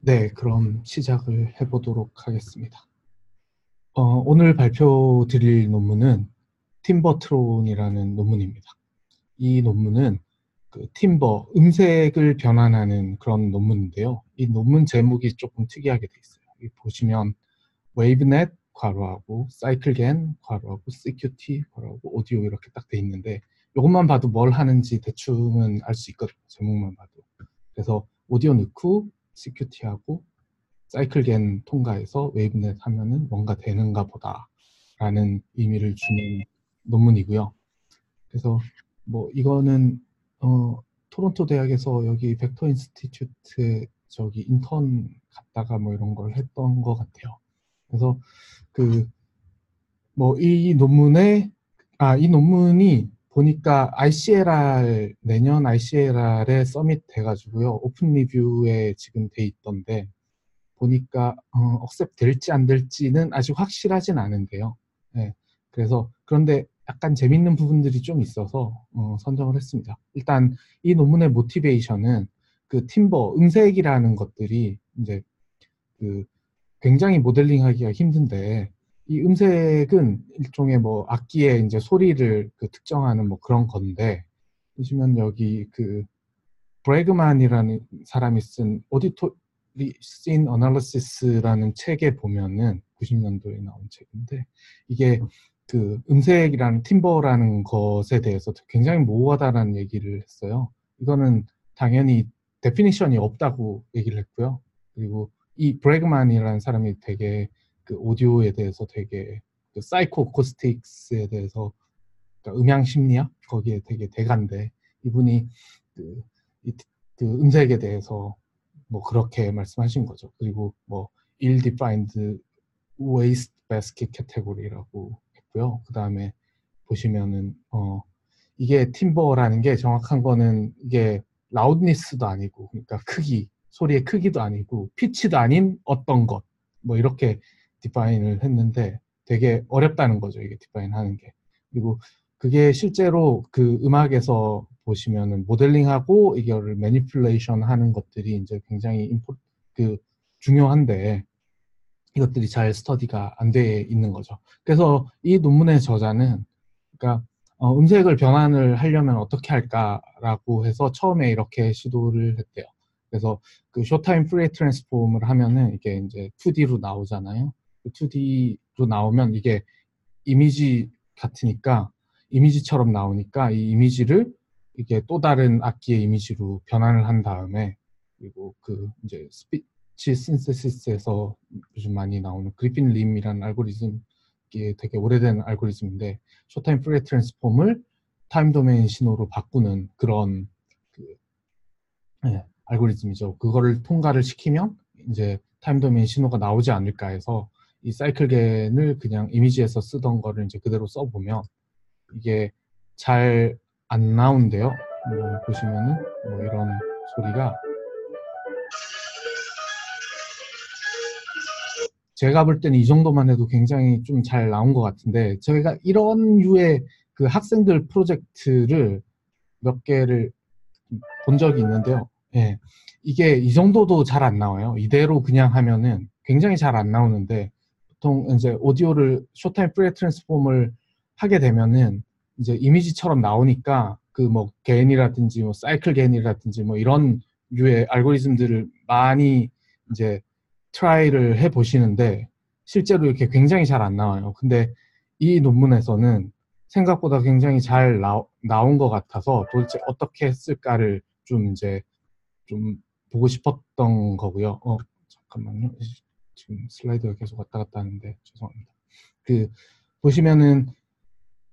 네, 그럼 시작을 해보도록 하겠습니다. 오늘 발표 드릴 논문은 팀버트론이라는 논문입니다. 이 논문은 그 팀버, 음색을 변환하는 그런 논문인데요. 이 논문 제목이 조금 특이하게 돼 있어요. 여기 보시면 웨이브넷 괄호하고 사이클겐 괄호하고 CQT 괄호하고 오디오 이렇게 딱 돼 있는데 이것만 봐도 뭘 하는지 대충은 알 수 있거든요. 제목만 봐도. 그래서 오디오 넣고 CQT하고 사이클겐 통과해서 웨이브넷 하면은 뭔가 되는가 보다 라는 의미를 주는 논문이고요. 그래서 뭐 이거는 토론토 대학에서 여기 벡터 인스티튜트에 저기 인턴 갔다가 뭐 이런 걸 했던 것 같아요. 그래서 그 뭐 이 논문이 보니까 ICLR 내년 ICLR에 서밋 돼가지고요. 오픈 리뷰에 지금 돼 있던데 보니까 억셉 될지 안 될지는 아직 확실하진 않은데요. 네, 그래서 그런데 약간 재밌는 부분들이 좀 있어서 선정을 했습니다. 일단 이 논문의 모티베이션은 그 팀버, 음색이라는 것들이 이제 그 굉장히 모델링하기가 힘든데 이 음색은 일종의 뭐 악기의 이제 소리를 그 특정하는 뭐 그런 건데 보시면 여기 그 브래그만이라는 사람이 쓴 오디토리 씬 어널리시스라는 책에 보면은 90년도에 나온 책인데 이게 그 음색이라는 팀버라는 것에 대해서 굉장히 모호하다는 얘기를 했어요. 이거는 당연히 데피니션이 없다고 얘기를 했고요. 그리고 이 브래그만이라는 사람이 되게 그 오디오에 대해서 되게 그 사이코 코스틱스에 대해서 그러니까 음향 심리학 거기에 되게 대가인데 이분이 그, 이, 그 음색에 대해서 뭐 그렇게 말씀하신 거죠. 그리고 뭐 ill-defined waste basket category라고 했고요. 그 다음에 보시면은 이게 팀버라는 게 정확한 거는 이게 라우드니스도 아니고 그러니까 크기 소리의 크기도 아니고 피치도 아닌 어떤 것 뭐 이렇게 디파인을 했는데 되게 어렵다는 거죠. 이게 디파인 하는 게. 그리고 그게 실제로 그 음악에서 보시면은 모델링하고 이거를 매니플레이션 하는 것들이 이제 굉장히 그 중요한데 이것들이 잘 스터디가 안 돼 있는 거죠. 그래서 이 논문의 저자는 그러니까 음색을 변환을 하려면 어떻게 할까라고 해서 처음에 이렇게 시도를 했대요. 그래서 그 쇼타임 프레이 트랜스폼을 하면은 이게 이제 2D로 나오잖아요. 2D로 나오면 이게 이미지 같으니까 이미지처럼 나오니까 이 이미지를 이게 또 다른 악기의 이미지로 변환을 한 다음에 그리고 그 이제 스피치 신세시스에서 요즘 많이 나오는 그리핀 림이라는 알고리즘 이게 되게 오래된 알고리즘인데 쇼타임 프레이 트랜스폼을 타임 도메인 신호로 바꾸는 그런 그 알고리즘이죠. 그거를 통과를 시키면 이제 타임 도메인 신호가 나오지 않을까 해서 이 사이클겐을 그냥 이미지에서 쓰던 거를 이제 그대로 써보면 이게 잘 안 나온대요. 뭐 보시면은 뭐 이런 소리가 제가 볼 때는 이 정도만 해도 굉장히 좀 잘 나온 것 같은데 저희가 이런 류의 그 학생들 프로젝트를 몇 개를 본 적이 있는데요. 예, 이게 이 정도도 잘 안 나와요. 이대로 그냥 하면은 굉장히 잘 안 나오는데 보통 이제 오디오를 쇼타임 프레이 트랜스폼을 하게 되면은 이제 이미지처럼 나오니까 그 뭐 게인이라든지 뭐 사이클 게인이라든지 뭐 이런 류의 알고리즘들을 많이 이제 트라이를 해 보시는데 실제로 이렇게 굉장히 잘 안 나와요. 근데 이 논문에서는 생각보다 굉장히 잘 나온 것 같아서 도대체 어떻게 했을까를 좀 이제 좀 보고 싶었던 거고요. 잠깐만요. 지금 슬라이드가 계속 왔다 갔다 하는데 죄송합니다. 그 보시면은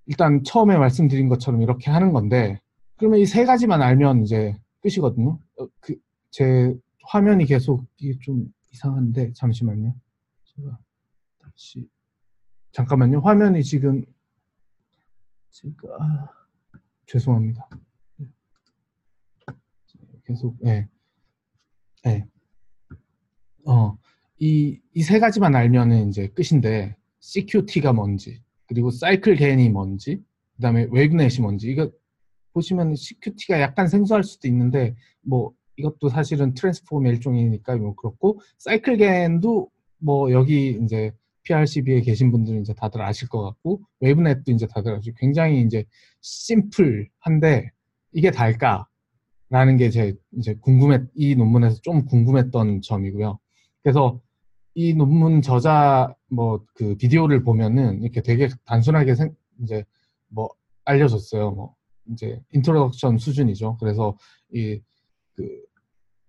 일단 처음에 말씀드린 것처럼 이렇게 하는 건데 그러면 이 세 가지만 알면 이제 끝이거든요. 제 화면이 계속 이게 좀 이상한데 잠시만요. 제가 다시 잠깐만요. 화면이 지금 제가 죄송합니다. 계속 예. 이 세 가지만 알면은 이제 끝인데 CQT가 뭔지 그리고 사이클 게인이 뭔지 그다음에 웨이브넷이 뭔지 이거 보시면 CQT가 약간 생소할 수도 있는데 뭐 이것도 사실은 트랜스폼의 일종이니까 뭐 그렇고, 사이클겐도 뭐 여기 이제 PRCB에 계신 분들은 이제 다들 아실 것 같고, 웨이브넷도 이제 다들 아시고, 굉장히 이제 심플한데 이게 달까라는 게 제 이제 이 논문에서 좀 궁금했던 점이고요. 그래서 이 논문 저자 뭐 그 비디오를 보면은 이렇게 되게 단순하게 이제 뭐 알려줬어요. 뭐 이제 인트로덕션 수준이죠. 그래서 이 그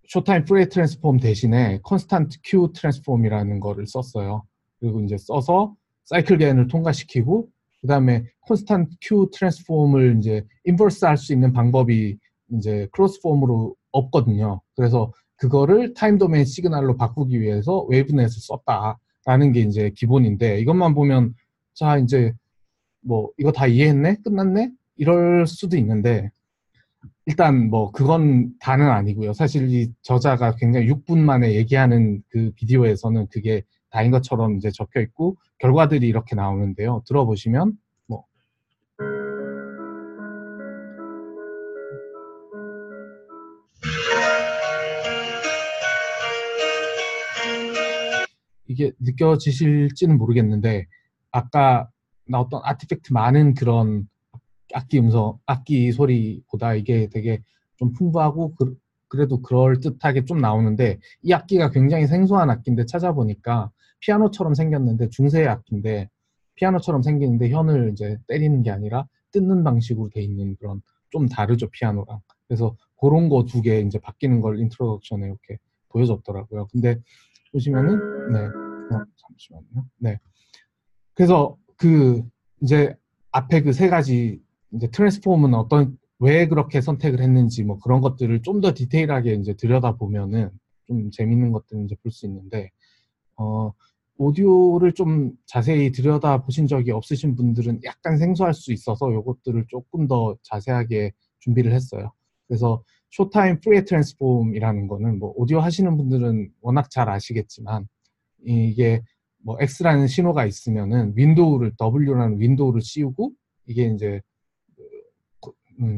쇼타임 프레이 트랜스폼 대신에 컨스탄트 큐 트랜스폼이라는 거를 썼어요. 그리고 이제 써서 사이클 게인을 통과시키고, 그 다음에 컨스탄트 큐 트랜스폼을 이제 인버스 할 수 있는 방법이 이제 크로스 폼으로 없거든요. 그래서 그거를 타임 도메인 시그널로 바꾸기 위해서 웨이브넷을 썼다라는 게 이제 기본인데, 이것만 보면 자 이제 뭐 이거 다 이해했네? 끝났네? 이럴 수도 있는데, 일단 뭐 그건 다는 아니고요. 사실 이 저자가 굉장히 6분 만에 얘기하는 그 비디오에서는 그게 다인 것처럼 이제 적혀 있고, 결과들이 이렇게 나오는데요. 들어보시면 뭐 이게 느껴지실지는 모르겠는데, 아까 나왔던 아티팩트 많은 그런 악기 소리보다 이게 되게 좀 풍부하고 그래도 그럴듯하게 좀 나오는데, 이 악기가 굉장히 생소한 악기인데 찾아보니까 피아노처럼 생겼는데, 중세의 악기인데 피아노처럼 생기는데 현을 이제 때리는 게 아니라 뜯는 방식으로 돼 있는 그런, 좀 다르죠 피아노랑. 그래서 그런 거 두 개 이제 바뀌는 걸 인트로덕션에 이렇게 보여줬더라고요. 근데 보시면은 네, 잠시만요. 네, 그래서 그 이제 앞에 그 세 가지 이제 트랜스폼은 왜 그렇게 선택을 했는지 뭐 그런 것들을 좀 더 디테일하게 이제 들여다보면은 좀 재밌는 것들을 이제 볼 수 있는데, 어, 오디오를 좀 자세히 들여다보신 적이 없으신 분들은 약간 생소할 수 있어서 이것들을 조금 더 자세하게 준비를 했어요. 그래서 쇼타임 프리에 트랜스폼이라는 거는 뭐 오디오 하시는 분들은 워낙 잘 아시겠지만, 이게 뭐 X라는 신호가 있으면은 W라는 윈도우를 씌우고, 이게 이제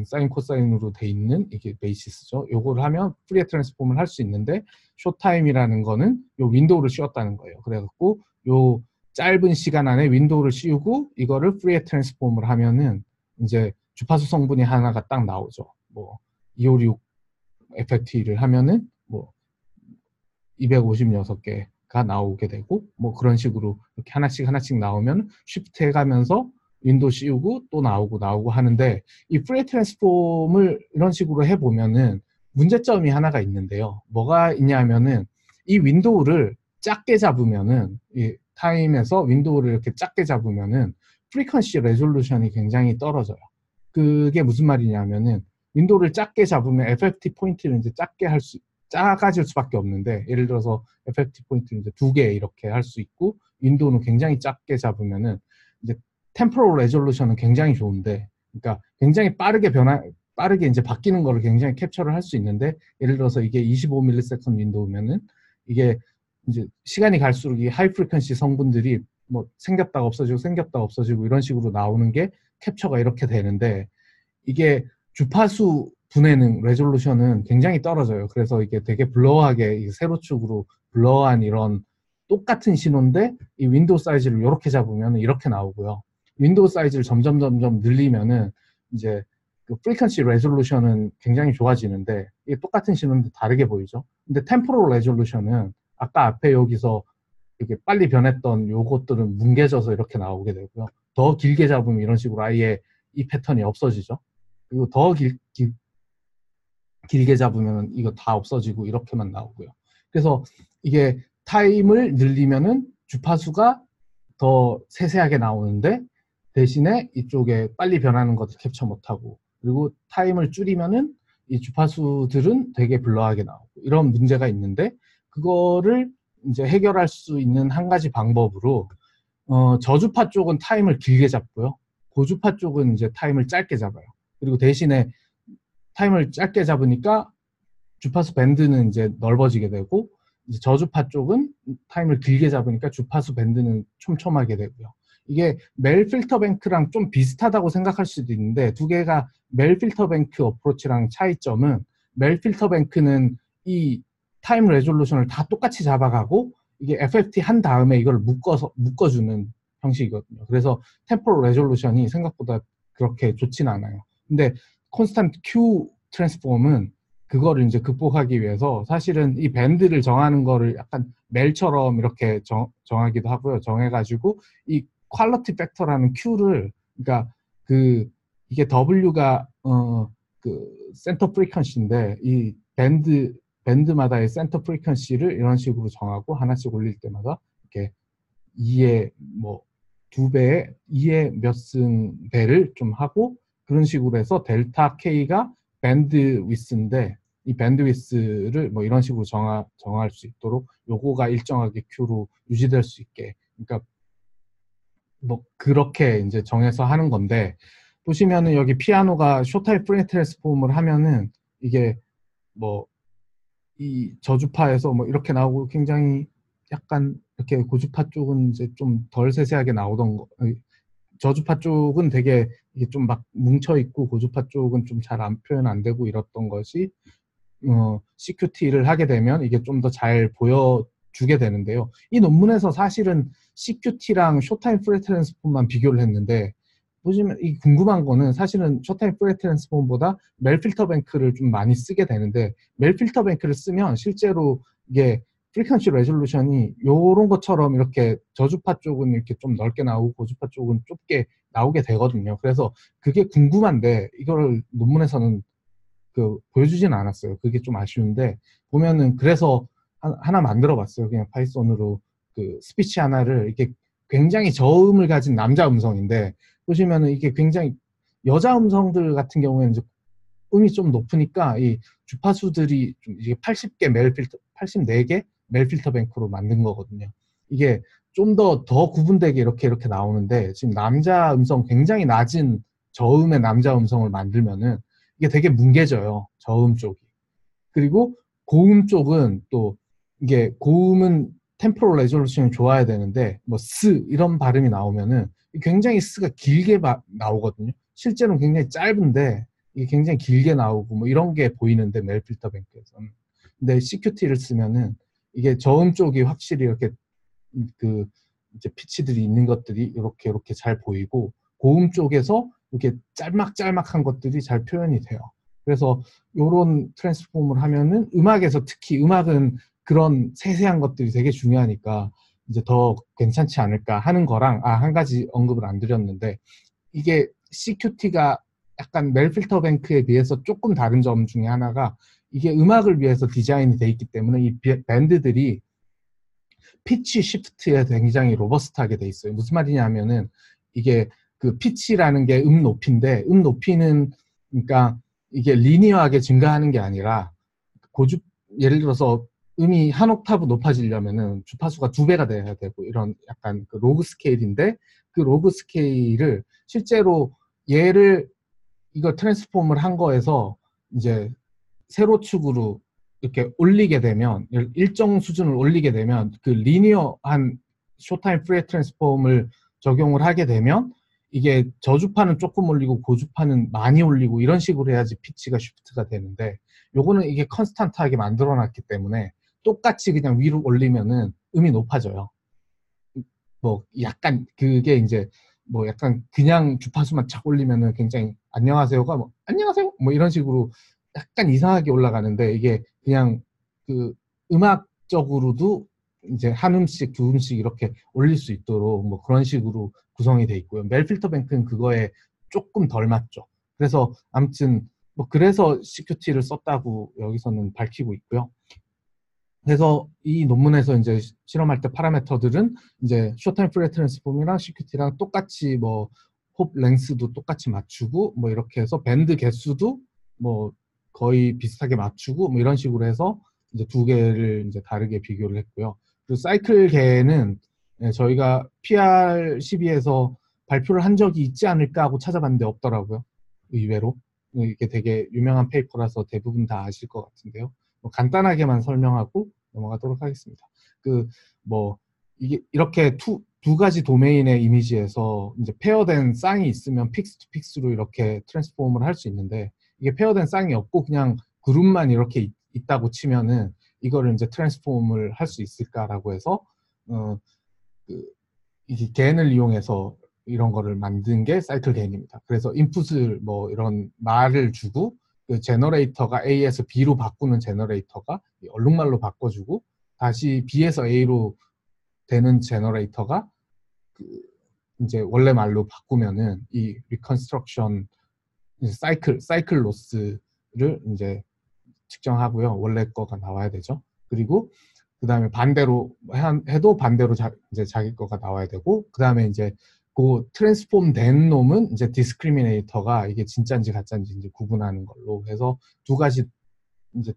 사인 코사인으로 돼 있는 이게 베이시스죠. 요거를 하면 프리에 트랜스폼을 할 수 있는데, 쇼타임이라는 거는 요 윈도우를 씌웠다는 거예요. 그래갖고 요 짧은 시간 안에 윈도우를 씌우고 이거를 프리에 트랜스폼을 하면은 이제 주파수 성분이 하나가 딱 나오죠. 뭐 256 FFT를 하면은 뭐 256개가 나오게 되고, 뭐 그런 식으로 이렇게 하나씩 하나씩 나오면 쉬프트 해가면서 윈도우 씌우고 또 나오고 하는데, 이 프레이 트랜스폼을 이런 식으로 해보면은 문제점이 하나가 있는데요. 뭐가 있냐면은 이 윈도우를 작게 잡으면은, 이 타임에서 윈도우를 이렇게 작게 잡으면은 프리퀀시 레졸루션이 굉장히 떨어져요. 그게 무슨 말이냐면은, 윈도우를 작게 잡으면 FFT 포인트를 이제 작아질 수밖에 없는데, 예를 들어서 FFT 포인트를 이제 2개 이렇게 할 수 있고, 윈도우는 굉장히 작게 잡으면은 이제 템포럴 레졸루션은 굉장히 좋은데, 그러니까 굉장히 빠르게 이제 바뀌는 거를 굉장히 캡처를 할 수 있는데, 예를 들어서 이게 25ms 윈도우면은 이게 이제 시간이 갈수록 이 하이 프리퀀시 성분들이 뭐 생겼다가 없어지고 이런 식으로 나오는 게 캡처가 이렇게 되는데, 이게 주파수 분해능 레졸루션은 굉장히 떨어져요. 그래서 이게 되게 블러하게 세로축으로 블러한 이런 똑같은 신호인데, 이 윈도우 사이즈를 이렇게 잡으면 이렇게 나오고요. 윈도우 사이즈를 점점 늘리면은 이제 그 프리퀀시 레졸루션은 굉장히 좋아지는데, 이게 똑같은 신호인데 다르게 보이죠. 근데 템포럴 레졸루션은 아까 앞에 여기서 이렇게 빨리 변했던 요것들은 뭉개져서 이렇게 나오게 되고요. 더 길게 잡으면 이런 식으로 아예 이 패턴이 없어지죠. 그리고 더 길게 잡으면 이거 다 없어지고 이렇게만 나오고요. 그래서 이게 타임을 늘리면은 주파수가 더 세세하게 나오는데, 대신에 이쪽에 빨리 변하는 것을 캡처 못하고, 그리고 타임을 줄이면은 이 주파수들은 되게 블러하게 나오고, 이런 문제가 있는데, 그거를 이제 해결할 수 있는 한 가지 방법으로, 저주파 쪽은 타임을 길게 잡고요. 고주파 쪽은 이제 타임을 짧게 잡아요. 그리고 대신에 타임을 짧게 잡으니까 주파수 밴드는 이제 넓어지게 되고, 이제 저주파 쪽은 타임을 길게 잡으니까 주파수 밴드는 촘촘하게 되고요. 이게 멜 필터 뱅크랑 좀 비슷하다고 생각할 수도 있는데, 두 개가 멜 필터 뱅크 어프로치랑 차이점은, 멜 필터 뱅크는 이 타임 레졸루션을 다 똑같이 잡아가고 이게 FFT 한 다음에 이걸 묶어주는 형식이거든요. 그래서 템포럴 레졸루션이 생각보다 그렇게 좋진 않아요. 근데 콘스탄트 Q 트랜스폼은 그거를 이제 극복하기 위해서 사실은 이 밴드를 정하는 거를 약간 멜처럼 이렇게 정하기도 하고요. 정해가지고 이 퀄리티 팩터라는 Q를 그러니까 그 이게 W가 그 센터 프리퀀시인데 이 밴드마다의 센터 프리퀀시를 이런 식으로 정하고 하나씩 올릴 때마다 이렇게 2의 뭐 2배의 2의 몇 승 배를 좀 하고 그런 식으로 해서 델타 K가 밴드 위스인데 이 밴드 위스를 뭐 이런 식으로 정할 수 있도록 요거가 일정하게 Q로 유지될 수 있게 그러니까 뭐 그렇게 이제 정해서 하는 건데 보시면은 여기 피아노가 쇼타입 프리 트랜스폼을 하면은 이게 뭐 이 저주파에서 뭐 이렇게 나오고 굉장히 약간 이렇게 고주파 쪽은 이제 좀 덜 세세하게 나오던 거 저주파 쪽은 되게 이게 좀 막 뭉쳐 있고 고주파 쪽은 좀 잘 안 표현 안 되고 이랬던 것이 CQT를 하게 되면 이게 좀 더 잘 보여주게 되는데요. 이 논문에서 사실은 CQT랑 쇼타임 프리 트랜스폼만 비교를 했는데 보시면 이 궁금한 거는 사실은 쇼타임 프리 트랜스폼보다 멜 필터 뱅크를 좀 많이 쓰게 되는데 멜 필터 뱅크를 쓰면 실제로 이게 프리퀀시 레졸루션이 요런 것처럼 이렇게 저주파 쪽은 이렇게 좀 넓게 나오고 고주파 쪽은 좁게 나오게 되거든요. 그래서 그게 궁금한데 이걸 논문에서는 그 보여주진 않았어요. 그게 좀 아쉬운데 보면은 그래서 하나 만들어 봤어요. 그냥 파이썬으로 그 스피치 하나를 이렇게 굉장히 저음을 가진 남자 음성인데 보시면은 이게 굉장히 여자 음성들 같은 경우에는 이제 음이 좀 높으니까 이 주파수들이 좀 이게 80개 멜 필터 84개 멜 필터 뱅크로 만든 거거든요. 이게 좀 더 구분되게 이렇게 나오는데 지금 남자 음성 굉장히 낮은 저음의 남자 음성을 만들면은 이게 되게 뭉개져요. 저음 쪽이. 그리고 고음 쪽은 또 이게 고음은 템포럴 레졸루션이 좋아야 되는데 뭐 스 이런 발음이 나오면은 굉장히 스가 길게 나오거든요. 실제로는 굉장히 짧은데 이게 굉장히 길게 나오고 뭐 이런 게 보이는데 멜 필터 뱅크에서는. 근데 CQT를 쓰면은 이게 저음 쪽이 확실히 이렇게 그 이제 피치들이 있는 것들이 이렇게 잘 보이고 고음 쪽에서 이렇게 짤막짤막한 것들이 잘 표현이 돼요. 그래서 이런 트랜스폼을 하면은 음악에서 특히 음악은 그런 세세한 것들이 되게 중요하니까 이제 더 괜찮지 않을까 하는 거랑 한 가지 언급을 안 드렸는데 이게 CQT가 약간 멜 필터 뱅크에 비해서 조금 다른 점 중에 하나가 이게 음악을 위해서 디자인이 돼 있기 때문에 이 밴드들이 피치 시프트에 굉장히 로버스트하게 돼 있어요. 무슨 말이냐면은 이게 그 피치라는 게 높이인데 높이는 그러니까 이게 리니어하게 증가하는 게 아니라 고주 예를 들어서 음이 한 옥타브 높아지려면은 주파수가 2배가 돼야 되고 이런 약간 그 로그 스케일인데 그 로그 스케일을 실제로 얘를 이거 트랜스폼을 한 거에서 이제 세로축으로 이렇게 올리게 되면 일정 수준을 올리게 되면 그 리니어한 쇼타임 프리 트랜스폼을 적용을 하게 되면 이게 저주파는 조금 올리고 고주파는 많이 올리고 이런 식으로 해야지 피치가 쉬프트가 되는데 요거는 이게 컨스탄트하게 만들어 놨기 때문에 똑같이 그냥 위로 올리면은 음이 높아져요. 뭐 약간 그게 이제 뭐 약간 그냥 주파수만 착 올리면은 굉장히 안녕하세요가 뭐 안녕하세요 뭐 이런 식으로 약간 이상하게 올라가는데 이게 그냥 그 음악적으로도 이제 한 음씩 두 음씩 이렇게 올릴 수 있도록 뭐 그런 식으로 구성이 돼 있고요. 멜 필터 뱅크는 그거에 조금 덜 맞죠. 그래서 아무튼 뭐 그래서 CQT를 썼다고 여기서는 밝히고 있고요. 그래서 이 논문에서 이제 실험할 때 파라미터들은 이제 쇼타임 프리 트랜스폼이랑 CQT랑 똑같이 뭐 홉 랭스도 똑같이 맞추고 뭐 이렇게 해서 밴드 개수도 뭐 거의 비슷하게 맞추고 뭐 이런 식으로 해서 이제 두 개를 이제 다르게 비교를 했고요. 그리고 사이클 개는 저희가 PR12에서 발표를 한 적이 있지 않을까 하고 찾아봤는데 없더라고요. 의외로. 이게 되게 유명한 페이퍼라서 대부분 다 아실 것 같은데요. 뭐 간단하게만 설명하고 넘어가도록 하겠습니다. 그 뭐 이게 이렇게 두 가지 도메인의 이미지에서 이제 페어된 쌍이 있으면 픽스 투 픽스로 이렇게 트랜스폼을 할 수 있는데 이게 페어된 쌍이 없고 그냥 그룹만 이렇게 있다고 치면은 이거를 이제 트랜스폼을 할 수 있을까라고 해서 그 이게 겐을 이용해서 이런 거를 만든 게 사이클 겐입니다. 그래서 인풋을 뭐 이런 말을 주고 그 제너레이터가 A에서 B로 바꾸는 제너레이터가 얼룩말로 바꿔주고 다시 B에서 A로 되는 제너레이터가 그 이제 원래 말로 바꾸면은 이 리컨스트럭션 사이클 로스를 이제 측정하고요. 원래 거가 나와야 되죠. 그리고 그 다음에 반대로 해도 반대로 이제 자기 거가 나와야 되고 그 다음에 이제 그 트랜스폼 된 놈은 이제 디스크리미네이터가 이게 진짜인지 가짜인지 이제 구분하는 걸로 해서 두 가지 이제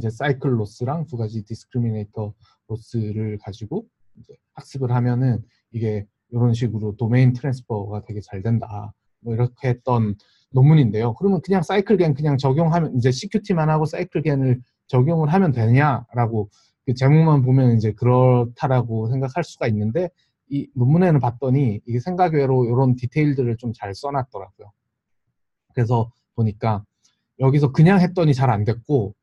사이클 로스랑 두 가지 디스크리미네이터 로스를 가지고 이제 학습을 하면은 이게 이런 식으로 도메인 트랜스퍼가 되게 잘 된다. 뭐 이렇게 했던 논문인데요. 그러면 그냥 사이클겐 그냥 적용하면 이제 CQT만 하고 사이클겐을 적용을 하면 되냐라고 그 제목만 보면 이제 그렇다라고 생각할 수가 있는데 이 논문에는 봤더니 이게 생각외로 이런 디테일들을 좀 잘 써놨더라고요. 그래서 보니까 여기서 그냥 했더니 잘 안 됐고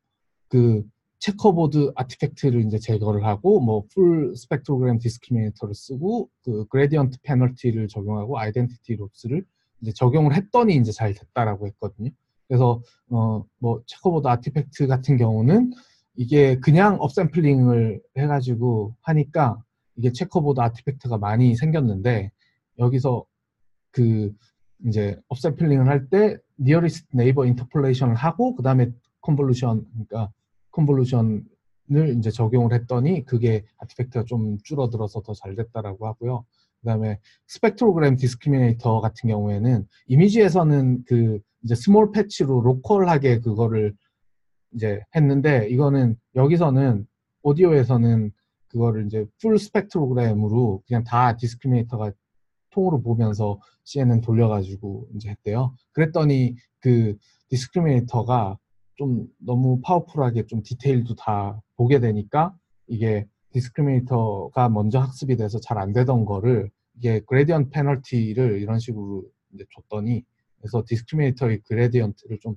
그 체커보드 아티팩트를 이제 제거를 하고 뭐 풀 스펙트로그램 디스크리미네이터를 쓰고 그 그레디언트 페널티를 적용하고 아이덴티티 로스를 이제 적용을 했더니 이제 잘 됐다라고 했거든요. 그래서 뭐 체커보드 아티팩트 같은 경우는 이게 그냥 업샘플링을 해가지고 하니까 이게 체커보드 아티팩트가 많이 생겼는데 여기서 그 이제 업샘플링을 할 때 니어리스트 네이버 인터폴레이션을 하고 그 다음에 그러니까 컨볼루션을 이제 적용을 했더니 그게 아티팩트가 좀 줄어들어서 더 잘 됐다라고 하고요. 그다음에 스펙트로그램 디스크리미네이터 같은 경우에는 이미지에서는 그 이제 스몰 패치로 로컬하게 그거를 이제 했는데 이거는 여기서는 오디오에서는 그거를 이제 풀 스펙트로그램으로 그냥 다 디스크리미네이터가 통으로 보면서 CNN 돌려가지고 이제 했대요. 그랬더니 그 디스크리미네이터가 좀 너무 파워풀하게 좀 디테일도 다 보게 되니까 이게 디스크리미네이터가 먼저 학습이 돼서 잘 안 되던 거를 이게 그레디언트 페널티를 이런 식으로 이제 줬더니 그래서 디스크리미네이터의 그레디언트를 좀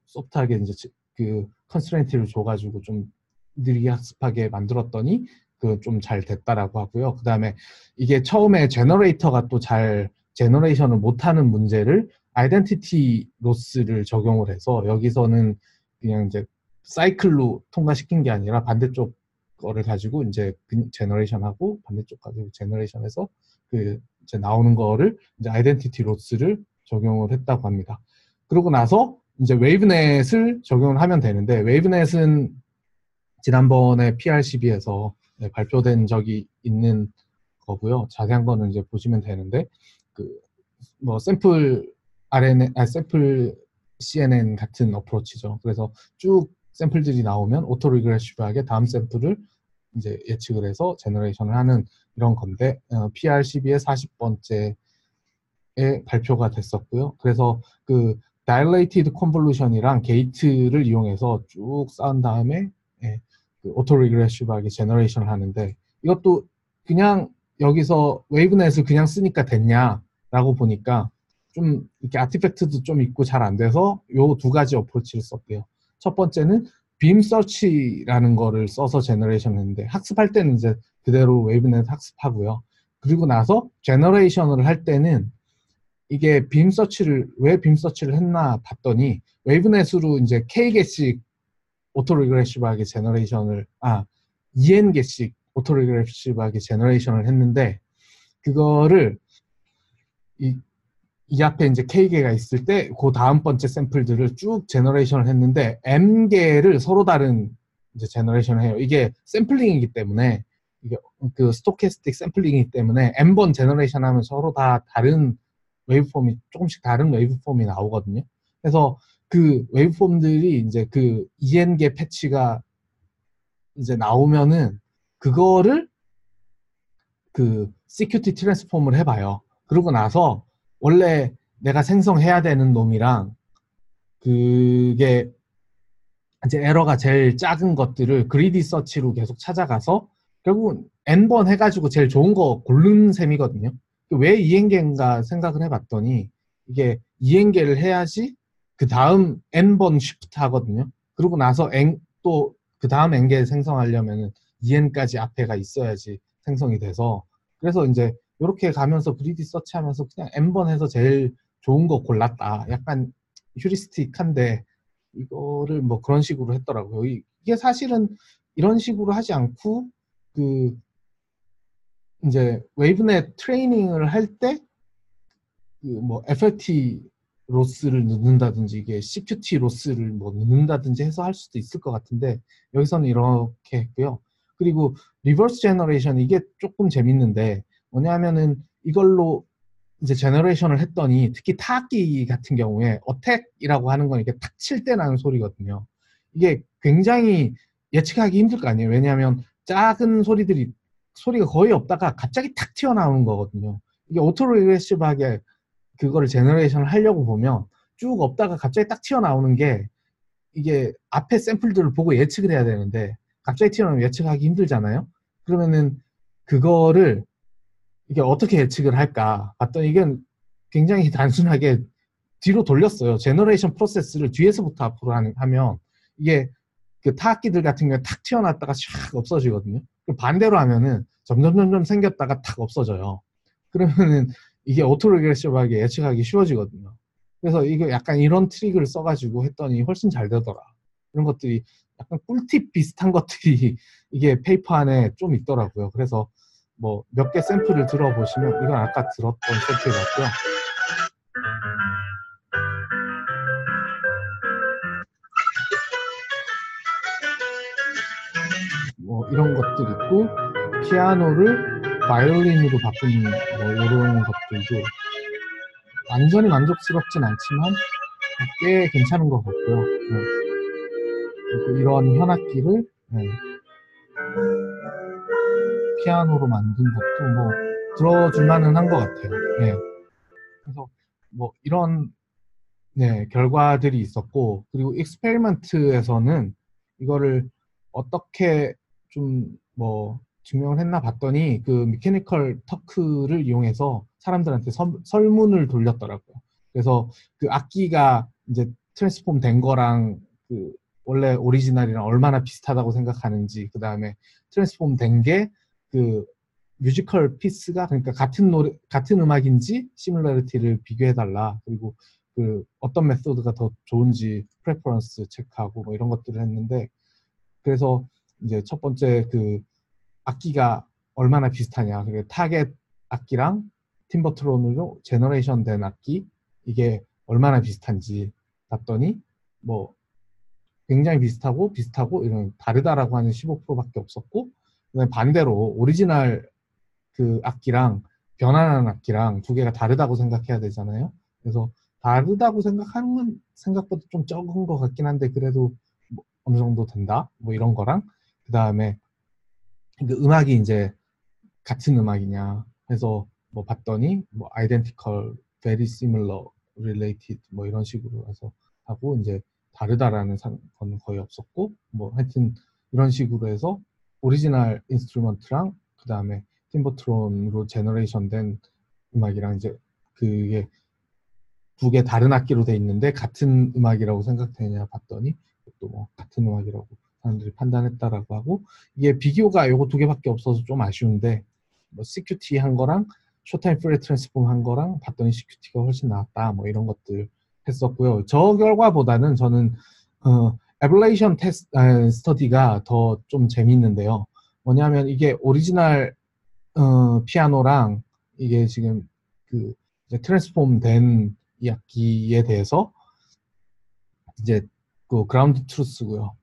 소프트하게 이제 그 컨스트레인트를 줘가지고 좀 느리게 학습하게 만들었더니 그 좀 잘 됐다라고 하고요. 그 다음에 이게 처음에 제너레이터가 또 잘 제너레이션을 못하는 문제를 아이덴티티 로스를 적용을 해서 여기서는 그냥 이제 사이클로 통과시킨 게 아니라 반대쪽 거를 가지고 이제 제너레이션하고 반대쪽 가지고 제너레이션해서 그 이제 나오는 거를 이제 아이덴티티 로스를 적용을 했다고 합니다. 그러고 나서 이제 웨이브넷을 적용을 하면 되는데 웨이브넷은 지난번에 PRCB에서 발표된 적이 있는 거고요. 자세한 거는 이제 보시면 되는데 그 뭐 샘플 샘플 CNN 같은 어프로치죠. 그래서 쭉 샘플들이 나오면 오토 리그레시브하게 다음 샘플을 이제 예측을 해서 제너레이션을 하는 이런 건데 PRCB의 40번째에 발표가 됐었고요. 그래서 그 Dilated Convolution이랑 게이트를 이용해서 쭉 쌓은 다음에 그 오토 리그레시브하게 제너레이션을 하는데 이것도 그냥 여기서 웨이브넷을 그냥 쓰니까 됐냐라고 보니까 좀 이렇게 아티팩트도 좀 있고 잘 안 돼서 요 두 가지 어프로치를 썼대요. 첫 번째는 빔 서치라는 거를 써서 제너레이션을 했는데 학습할 때는 이제 그대로 웨이브넷 학습하고요. 그리고 나서 제너레이션을 할 때는 이게 왜 빔 서치를 했나 봤더니 웨이브넷으로 이제 K개씩 오토 리그레시브하게 제너레이션을 2N개씩 오토 리그레시브하게 제너레이션을 했는데 그거를 이 앞에 이제 K개가 있을 때 그 다음 번째 샘플들을 쭉 제너레이션을 했는데 M개를 서로 다른 이제 제너레이션을 해요. 이게 샘플링이기 때문에 이게 그 스토캐스틱 샘플링이기 때문에 M번 제너레이션 하면 서로 다 다른 웨이브폼이 조금씩 다른 웨이브폼이 나오거든요. 그래서 그 웨이브폼들이 이제 그 EN개 패치가 이제 나오면은 그거를 그 CQT 트랜스폼을 해봐요. 그러고 나서 원래 내가 생성해야 되는 놈이랑 그게 이제 에러가 제일 작은 것들을 그리디 서치로 계속 찾아가서 결국은 N번 해가지고 제일 좋은 거 고른 셈이거든요. 왜 EN개인가 생각을 해봤더니 이게 EN개를 해야지 그 다음 n번 쉬프트 하거든요. 그러고 나서 또 그 다음 n개 생성하려면은 2n까지 앞에가 있어야지 생성이 돼서, 그래서 이제 이렇게 가면서 그리디 서치하면서 그냥 n번 해서 제일 좋은 거 골랐다. 약간 휴리스틱한데 이거를 뭐 그런 식으로 했더라고요. 이게 사실은 이런 식으로 하지 않고 그 이제 웨이브넷 트레이닝을 할 때 그 뭐 FLT 로스를 넣는다든지 이게 CQT 로스를 뭐 넣는다든지 해서 할 수도 있을 것 같은데 여기서는 이렇게 했고요. 그리고 리버스 제너레이션, 이게 조금 재밌는데 뭐냐면은 이걸로 이제 제너레이션을 했더니 특히 타악기 같은 경우에 어택이라고 하는 건 이게 탁 칠 때 나는 소리거든요. 이게 굉장히 예측하기 힘들 거 아니에요. 왜냐하면 작은 소리가 거의 없다가 갑자기 탁 튀어나오는 거거든요. 이게 오토리그레시브하게 그거를 제너레이션을 하려고 보면 쭉 없다가 갑자기 딱 튀어나오는 게, 이게 앞에 샘플들을 보고 예측을 해야 되는데 갑자기 튀어나오면 예측하기 힘들잖아요. 그러면은 그거를 이게 어떻게 예측을 할까 봤더니 이건 굉장히 단순하게 뒤로 돌렸어요. 제너레이션 프로세스를 뒤에서부터 앞으로 하면 이게 그 타악기들 같은 경우에 탁 튀어나왔다가 샥 없어지거든요. 반대로 하면은 점점 생겼다가 탁 없어져요. 그러면은 이게 오토리그레시브하게 예측하기 쉬워지거든요. 그래서 이거 약간 이런 트릭을 써가지고 했더니 훨씬 잘 되더라. 이런 것들이 약간 꿀팁 비슷한 것들이 이게 페이퍼 안에 좀 있더라고요. 그래서 뭐 몇 개 샘플을 들어보시면, 이건 아까 들었던 샘플 같고요. 뭐 이런 것들 있고, 피아노를 바이올린으로 바꾼 뭐 이런 것들도 완전히 만족스럽진 않지만 꽤 괜찮은 것 같고요. 네. 그리고 이런 현악기를 피아노로 만든 것도 뭐 들어줄만은 한 것 같아요. 네. 그래서 뭐 이런 결과들이 있었고, 그리고 익스페리먼트에서는 이거를 어떻게 좀 뭐 증명을 했나 봤더니 그 미케니컬 터크를 이용해서 사람들한테 설문을 돌렸더라고요. 그래서 그 악기가 이제 트랜스폼 된 거랑 그 원래 오리지널이랑 얼마나 비슷하다고 생각하는지, 그 다음에 트랜스폼 된 게 그 뮤지컬 피스가, 그러니까 같은 노래 같은 음악인지 시뮬러리티를 비교해 달라. 그리고 그 어떤 메소드가 더 좋은지 프레퍼런스 체크하고 뭐 이런 것들을 했는데, 그래서 이제 첫 번째 그 악기가 얼마나 비슷하냐, 그게 타겟 악기랑 팀버트론으로 제너레이션 된 악기 이게 얼마나 비슷한지 봤더니 뭐 굉장히 비슷하고 이런 다르다라고 하는 15%밖에 없었고, 그다음에 반대로 오리지널 그 악기랑 변환한 악기랑 두 개가 다르다고 생각해야 되잖아요. 그래서 다르다고 생각하는 건 생각보다 좀 적은 것 같긴 한데 그래도 뭐 어느 정도 된다 뭐 이런 거랑, 그 다음에 그 음악이 이제 같은 음악이냐 해서 뭐 봤더니 뭐 identical, very similar, related 뭐 이런 식으로 해서 하고, 이제 다르다라는 건 거의 없었고, 뭐 하여튼 이런 식으로 해서 오리지널 인스트루먼트랑 그 다음에 팀버트론으로 제너레이션 된 음악이랑 이제 그게 두 개 다른 악기로 돼 있는데 같은 음악이라고 생각되냐 봤더니 또 뭐 같은 음악이라고 사람들이 판단했다라고 하고, 이게 비교가 요거 두 개밖에 없어서 좀 아쉬운데 뭐 CQT 한 거랑 쇼타임 플랫 트랜스폼 한 거랑 봤더니 CQT가 훨씬 나았다 뭐 이런 것들 했었고요. 저 결과보다는 저는 에블레이션 테스트 스터디가 더 좀 재밌는데요. 뭐냐면 이게 오리지널 피아노랑 이게 지금 그 트랜스폼 된 이 악기에 대해서 이제 그 그라운드 트루스고요.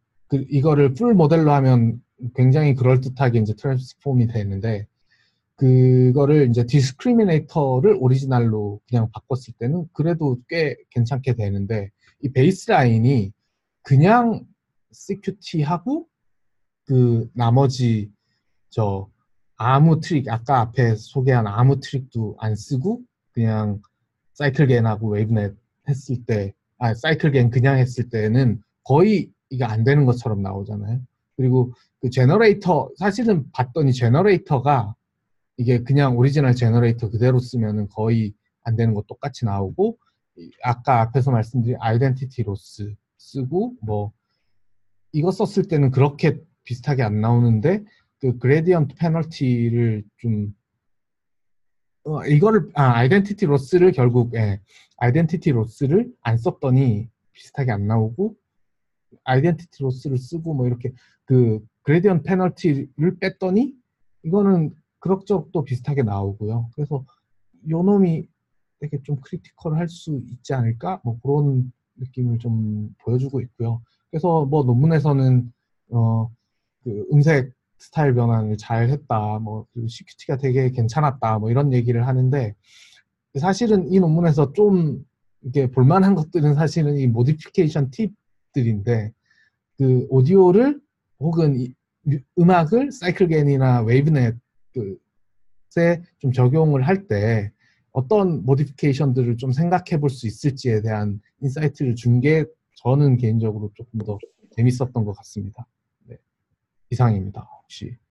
이거를 풀 모델로 하면 굉장히 그럴듯하게 이제 트랜스폼이 되는데, 그거를 이제 디스크리미네이터를 오리지널로 그냥 바꿨을 때는 그래도 꽤 괜찮게 되는데, 이 베이스 라인이 그냥 CQT하고 그 나머지 저 아무 트릭, 아까 앞에 소개한 아무 트릭도 안 쓰고 그냥 사이클 겐하고 웨이브넷 했을 때, 사이클 겐 그냥 했을 때는 거의 이게 안 되는 것처럼 나오잖아요. 그리고 그 제너레이터 사실은 봤더니 제너레이터가 이게 그냥 오리지널 제너레이터 그대로 쓰면은 거의 안 되는 거 똑같이 나오고, 아까 앞에서 말씀드린 아이덴티티 로스 쓰고 뭐 이거 썼을 때는 그렇게 비슷하게 안 나오는데 그 그레디언트 페널티를 좀 이거를 아이덴티티 로스를 결국 아이덴티티 로스를 안 썼더니 비슷하게 안 나오고 아이덴티티 로스를 쓰고 뭐 이렇게 그 그레디언트 페널티를 뺐더니 이거는 그럭저럭 또 비슷하게 나오고요. 그래서 요 놈이 되게 좀 크리티컬 할 수 있지 않을까? 뭐 그런 느낌을 좀 보여주고 있고요. 그래서 뭐 논문에서는 그 음색 스타일 변환을 잘 했다. 뭐 그리고 CQT가 되게 괜찮았다. 뭐 이런 얘기를 하는데 사실은 이 논문에서 좀 이게 볼만한 것들은 사실은 이 모디피케이션 팁들인데 그 오디오를 혹은 음악을 사이클겐이나 웨이브넷에 좀 적용을 할 때 어떤 모디피케이션들을 좀 생각해 볼 수 있을지에 대한 인사이트를 준 게 저는 개인적으로 조금 더 재밌었던 것 같습니다. 네, 이상입니다. 혹시